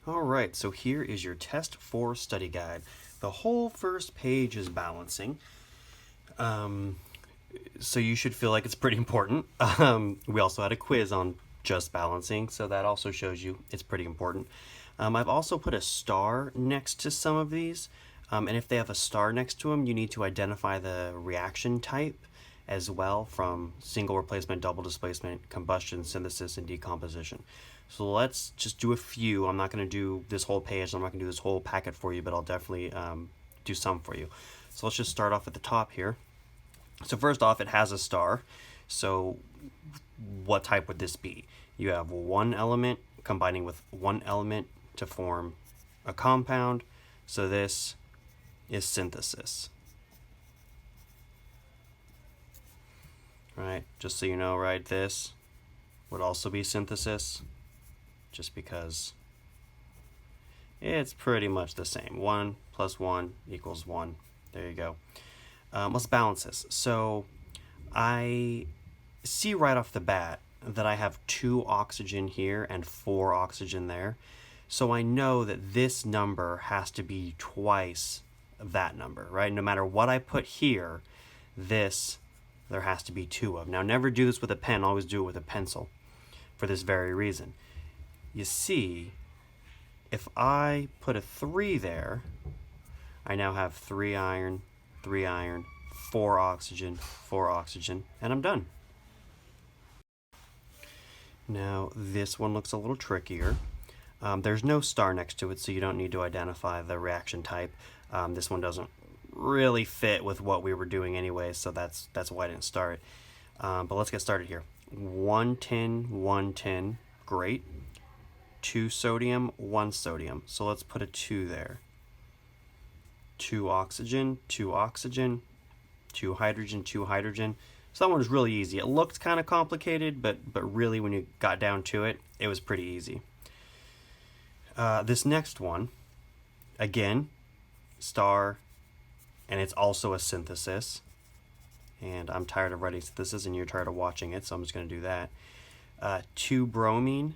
Alright, so here is your test 4 study guide. The whole first page is balancing, so you should feel like it's pretty important. We also had a quiz on just balancing, so that also shows you it's pretty important. I've also put a star next to some of these, and if they have a star next to them, you need to identify the reaction type as well, from single replacement, double displacement, combustion, synthesis, and decomposition. So let's just do a few. I'm not going to do this whole page. I'm not going to do this whole packet for you, but I'll definitely do some for you. So let's just start off at the top here. So first off, it has a star. So what type would this be? You have one element combining with one element to form a compound. So this is synthesis. Right, just so you know, right, this would also be synthesis, just because it's pretty much the same. 1 plus 1 equals 1. There you go. Let's balance this. So I see right off the bat that I have 2 oxygen here and 4 oxygen there. So I know that this number has to be twice that number, right? No matter what I put here, this there has to be 2 of. Now, never do this with a pen. Always do it with a pencil for this very reason. You see, if I put a 3 there, I now have 3 iron, 4 oxygen, and I'm done. Now, this one looks a little trickier. There's no star next to it, so you don't need to identify the reaction type. This one doesn't really fit with what we were doing anyway, so that's why I didn't start it. But let's get started here. 1 tin, 1 tin, great. 2 sodium, 1 sodium. So let's put a 2 there. 2 oxygen, 2 oxygen, 2 hydrogen, 2 hydrogen. So that one was really easy. It looked kind of complicated, but really when you got down to it, it was pretty easy. This next one, again, star, and it's also a synthesis. And I'm tired of writing synthesis, and you're tired of watching it, so I'm just going to do that. 2 bromine,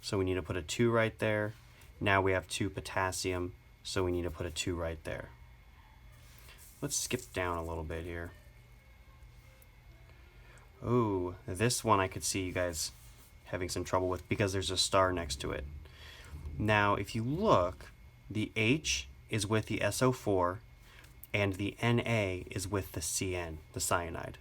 so we need to put a 2 right there. Now we have 2 potassium, so we need to put a 2 right there. Let's skip down a little bit here. Oh, this one I could see you guys having some trouble with because there's a star next to it. Now, if you look, the H is with the SO4, and the Na is with the CN, the cyanide.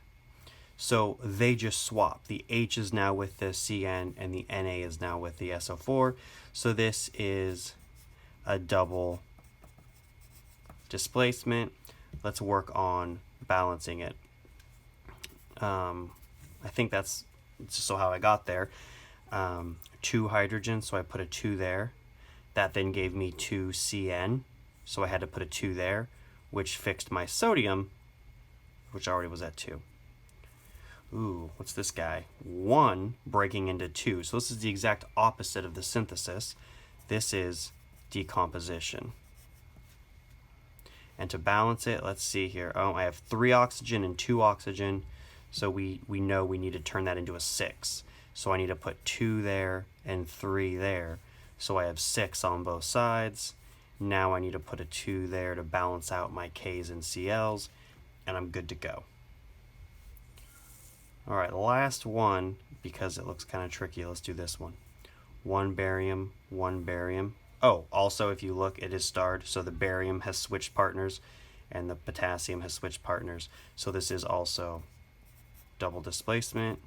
So they just swap. The H is now with the CN, and the Na is now with the SO4. So this is a double displacement. Let's work on balancing it. I think that's just so how I got there. 2 hydrogen, so I put a 2 there. That then gave me 2 CN, so I had to put a 2 there, which fixed my sodium, which already was at 2. Ooh, what's this guy? 1 breaking into 2. So this is the exact opposite of the synthesis. This is decomposition. And to balance it, let's see here. Oh, I have 3 oxygen and 2 oxygen. So we know we need to turn that into a 6. So I need to put 2 there and 3 there. So I have 6 on both sides. Now I need to put a 2 there to balance out my K's and Cl's, and I'm good to go. All right, last one, because it looks kind of tricky, let's do this one. 1 barium, 1 barium. Oh, also if you look, it is starred, so the barium has switched partners, and the potassium has switched partners. So this is also double displacement,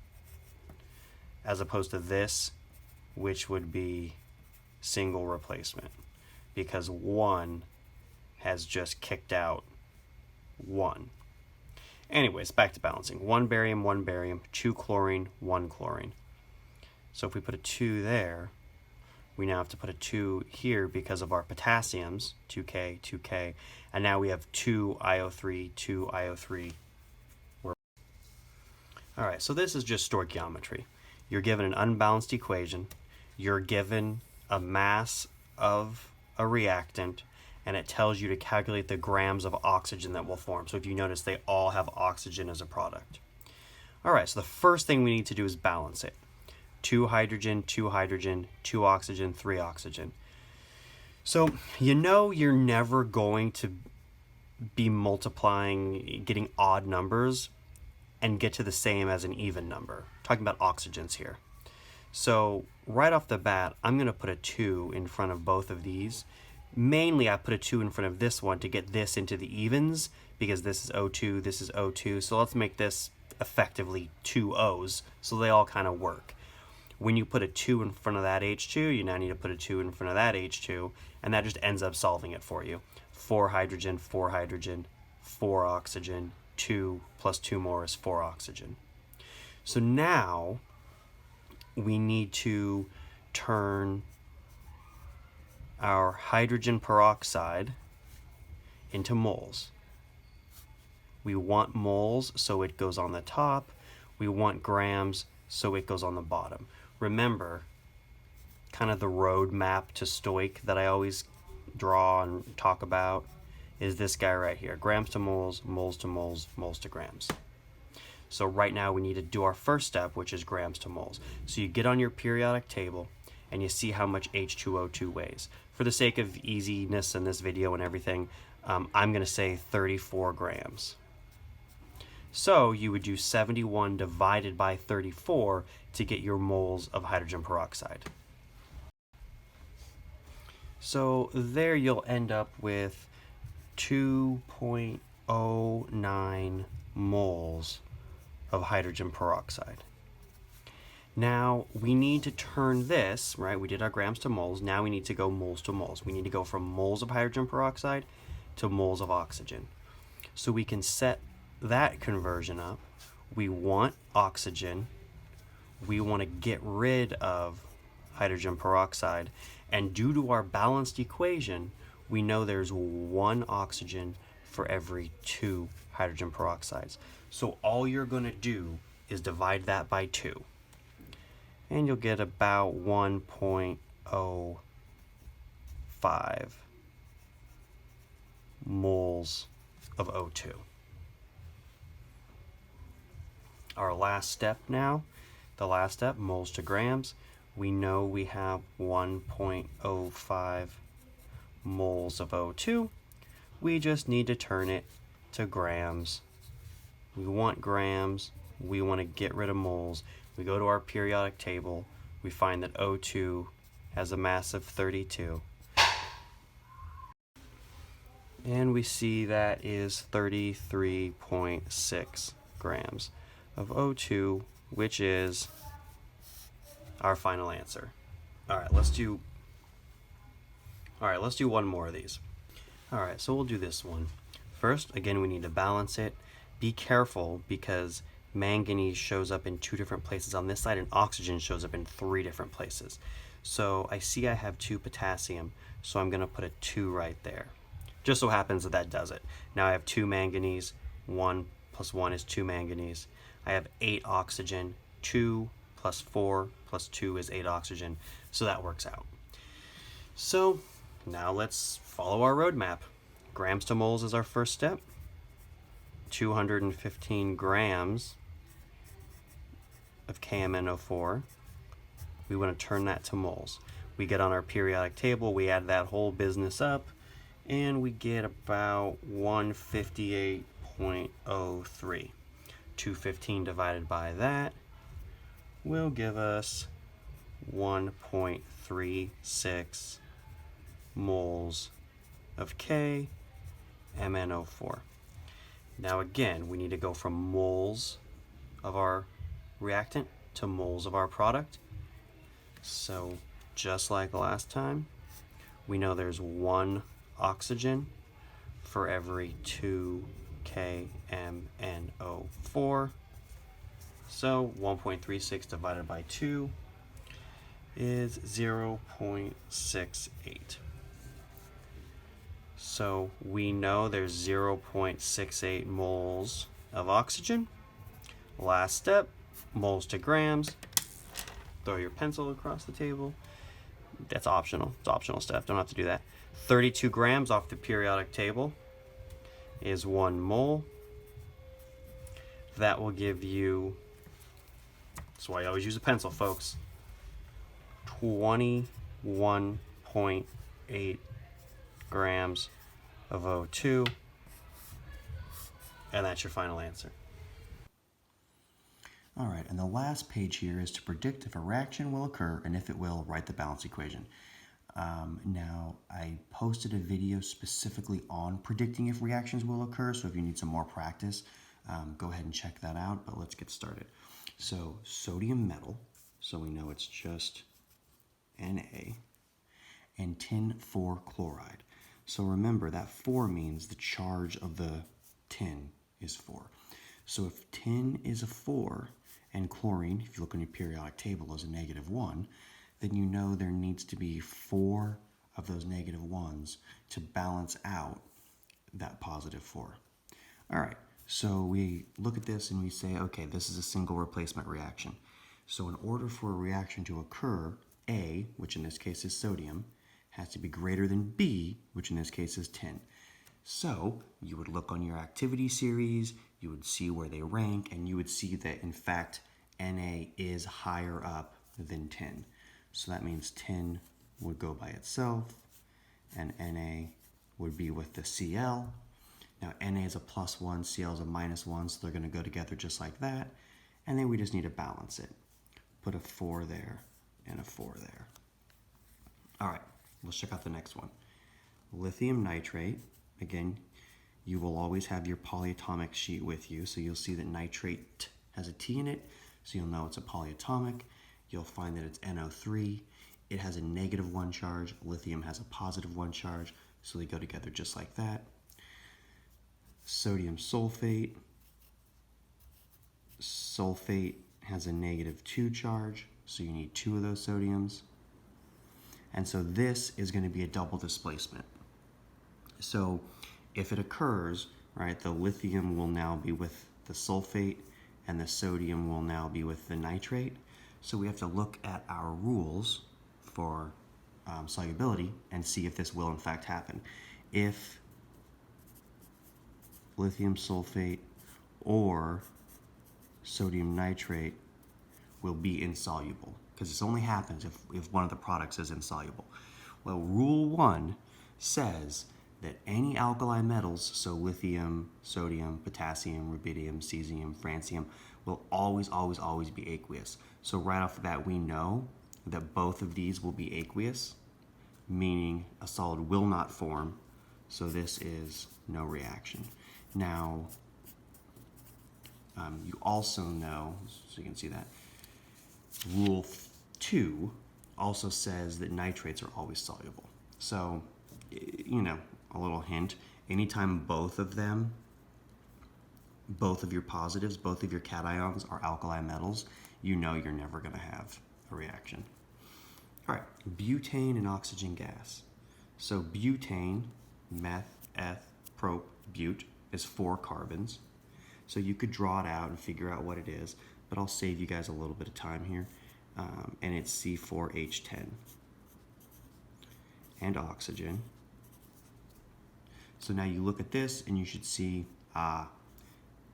as opposed to this, which would be single replacement, because 1 has just kicked out 1. Anyways, back to balancing. 1 barium, 2 chlorine, 1 chlorine. So if we put a 2 there, we now have to put a 2 here because of our potassiums, 2K, 2K, and now we have 2 IO3, 2 IO3. All right, so this is just stoichiometry. You're given an unbalanced equation, you're given a mass of a reactant, and it tells you to calculate the grams of oxygen that will form. So if you notice, they all have oxygen as a product. All right, so the first thing we need to do is balance it. 2 hydrogen, 2 hydrogen, 2 oxygen, 3 oxygen. So you know you're never going to be multiplying, getting odd numbers and get to the same as an even number. Talking about oxygens here. So right off the bat, I'm going to put a 2 in front of both of these. Mainly I put a 2 in front of this one to get this into the evens, because this is O2, this is O2. So let's make this effectively 2 O's so they all kind of work. When you put a 2 in front of that H2, you now need to put a 2 in front of that H2, and that just ends up solving it for you. 4 hydrogen, 4 oxygen, 2 plus 2 more is 4 oxygen. So now we need to turn our hydrogen peroxide into moles. We want moles, so it goes on the top. We want grams, so it goes on the bottom. Remember, kind of the road map to stoic that I always draw and talk about is this guy right here. Grams to moles, moles to moles, moles to grams. So right now we need to do our first step, which is grams to moles. So you get on your periodic table and you see how much H2O2 weighs. For the sake of easiness in this video and everything, I'm going to say 34 grams. So you would do 71 divided by 34 to get your moles of hydrogen peroxide. So there you'll end up with 2.09 moles of hydrogen peroxide. Now we need to turn this, right? We did our grams to moles. Now we need to go moles to moles. We need to go from moles of hydrogen peroxide to moles of oxygen. So we can set that conversion up. We want oxygen. We want to get rid of hydrogen peroxide. And due to our balanced equation, we know there's 1 oxygen for every 2 hydrogen peroxides. So all you're going to do is divide that by 2. And you'll get about 1.05 moles of O2. Our last step now, the last step, moles to grams. We know we have 1.05 moles of O2. We just need to turn it to grams. We want grams. We want to get rid of moles. We go to our periodic table. We find that O2 has a mass of 32. And we see that is 33.6 grams of O2, which is our final answer. All right, let's do one more of these. All right, so we'll do this one. First, again, we need to balance it. Be careful because manganese shows up in 2 different places on this side and oxygen shows up in 3 different places. So I see I have 2 potassium, so I'm going to put a 2 right there. Just so happens that that does it. Now I have 2 manganese, 1 plus 1 is 2 manganese. I have 8 oxygen, 2 plus 4 plus 2 is 8 oxygen, so that works out. So now let's follow our roadmap. Grams to moles is our first step. 215 grams of KMNO4. We want to turn that to moles. We get on our periodic table, we add that whole business up, and we get about 158.03. 215 divided by that will give us 1.36 moles of KMNO4. Now again, we need to go from moles of our reactant to moles of our product. So just like last time, we know there's 1 oxygen for every 2 KMNO4. So 1.36 divided by 2 is 0.68. So we know there's 0.68 moles of oxygen. Last step, moles to grams. Throw your pencil across the table. That's optional. It's optional stuff. Don't have to do that. 32 grams off the periodic table is 1 mole. That will give you, that's why I always use a pencil, folks, 21.8 grams of O2, and that's your final answer. All right, and the last page here is to predict if a reaction will occur, and if it will, write the balance equation. Now, I posted a video specifically on predicting if reactions will occur, so if you need some more practice, go ahead and check that out, but let's get started. So, sodium metal, so we know it's just Na, and tin 4 chloride. So remember that 4 means the charge of the tin is 4. So if tin is a 4 and chlorine, if you look on your periodic table, is a -1, then you know there needs to be 4 of those -1s to balance out that +4. All right, so we look at this and we say, okay, this is a single replacement reaction. So in order for a reaction to occur, A, which in this case is sodium, has to be greater than B, which in this case is tin. So you would look on your activity series, you would see where they rank, and you would see that in fact Na is higher up than tin. So that means tin would go by itself, and Na would be with the Cl. Now Na is a +1, Cl is a -1, so they're going to go together just like that. And then we just need to balance it. Put a 4 there and a 4 there. All right, let's check out the next one. Lithium nitrate. Again, you will always have your polyatomic sheet with you, so you'll see that nitrate has a T in it, so you'll know it's a polyatomic. You'll find that it's NO3. It has a -1 charge. Lithium has a +1 charge, so they go together just like that. Sodium sulfate. Sulfate has a -2 charge, so you need 2 of those sodiums. And so this is going to be a double displacement. So if it occurs, right, the lithium will now be with the sulfate and the sodium will now be with the nitrate. So we have to look at our rules for solubility and see if this will in fact happen. If lithium sulfate or sodium nitrate will be insoluble, because this only happens if one of the products is insoluble. Well, rule 1 says that any alkali metals, so lithium, sodium, potassium, rubidium, cesium, francium, will always be aqueous. So right off the bat, we know that both of these will be aqueous, meaning a solid will not form, so this is no reaction. Now, you also know, so you can see that, rule 2 also says that nitrates are always soluble. So, you know, a little hint, anytime both of them, both of your positives, both of your cations are alkali metals, you know you're never going to have a reaction. All right, butane and oxygen gas. So butane, meth, eth, prop, but, is 4 carbons. So you could draw it out and figure out what it is, but I'll save you guys a little bit of time here. And it's C4H10. And oxygen. So now you look at this and you should see,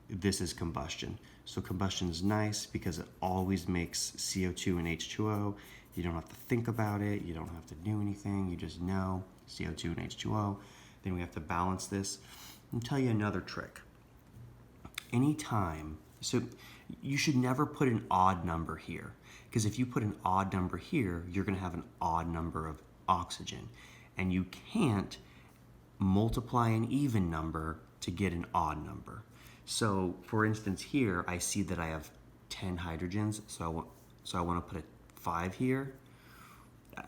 this is combustion. So combustion is nice because it always makes CO2 and H2O. You don't have to think about it. You don't have to do anything. You just know CO2 and H2O. Then we have to balance this. I'll tell you another trick. Anytime, so you should never put an odd number here, because if you put an odd number here, you're going to have an odd number of oxygen, and you can't multiply an even number to get an odd number. So for instance here, I see that I have 10 hydrogens, so I want to put a 5 here.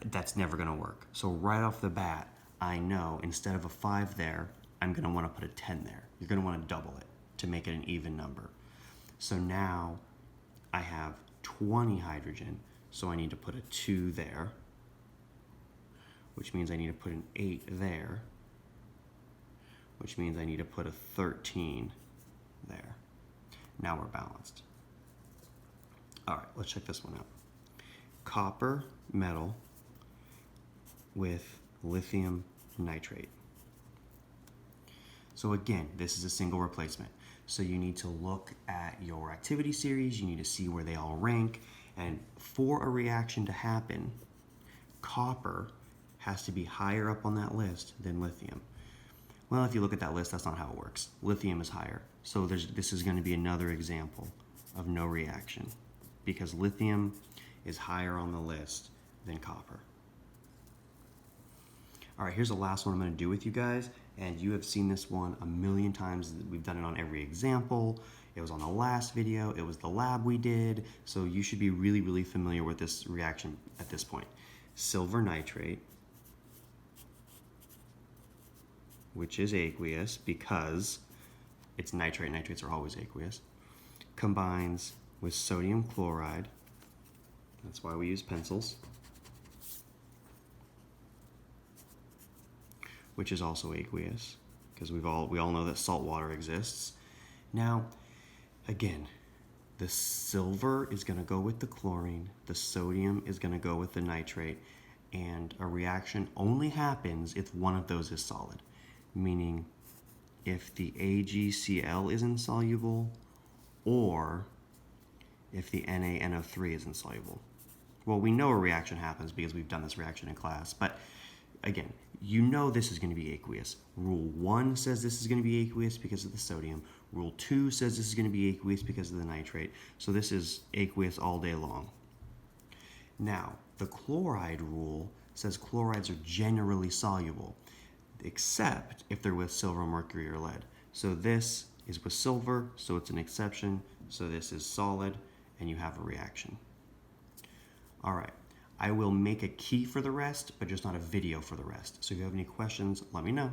That's never going to work. So right off the bat, I know instead of a 5 there, I'm going to want to put a 10 there. You're going to want to double it to make it an even number. So now I have 20 hydrogen, so I need to put a 2 there, which means I need to put an 8 there, which means I need to put a 13 there. Now we're balanced. All right, let's check this one out. Copper metal with lithium nitrate. So again, this is a single replacement. So you need to look at your activity series, you need to see where they all rank, and for a reaction to happen, copper has to be higher up on that list than lithium. Well, if you look at that list, that's not how it works. Lithium is higher. So this is going to be another example of no reaction because lithium is higher on the list than copper. All right, here's the last one I'm going to do with you guys, and you have seen this one a million times. We've done it on every example. It was on the last video. It was the lab we did. So you should be really, really familiar with this reaction at this point. Silver nitrate, which is aqueous because it's nitrate. Nitrates are always aqueous. Combines with sodium chloride. That's why we use pencils. Which is also aqueous because we all know that salt water exists. Now, again, the silver is going to go with the chlorine, the sodium is going to go with the nitrate, and a reaction only happens if one of those is solid, meaning if the AgCl is insoluble or if the NaNO3 is insoluble. Well, we know a reaction happens because we've done this reaction in class, but again, you know this is going to be aqueous. Rule 1 says this is going to be aqueous because of the sodium. Rule 2 says this is going to be aqueous because of the nitrate. So this is aqueous all day long. Now, the chloride rule says chlorides are generally soluble, except if they're with silver, mercury, or lead. So this is with silver, so it's an exception. So this is solid, and you have a reaction. All right. I will make a key for the rest, but just not a video for the rest. So if you have any questions, let me know.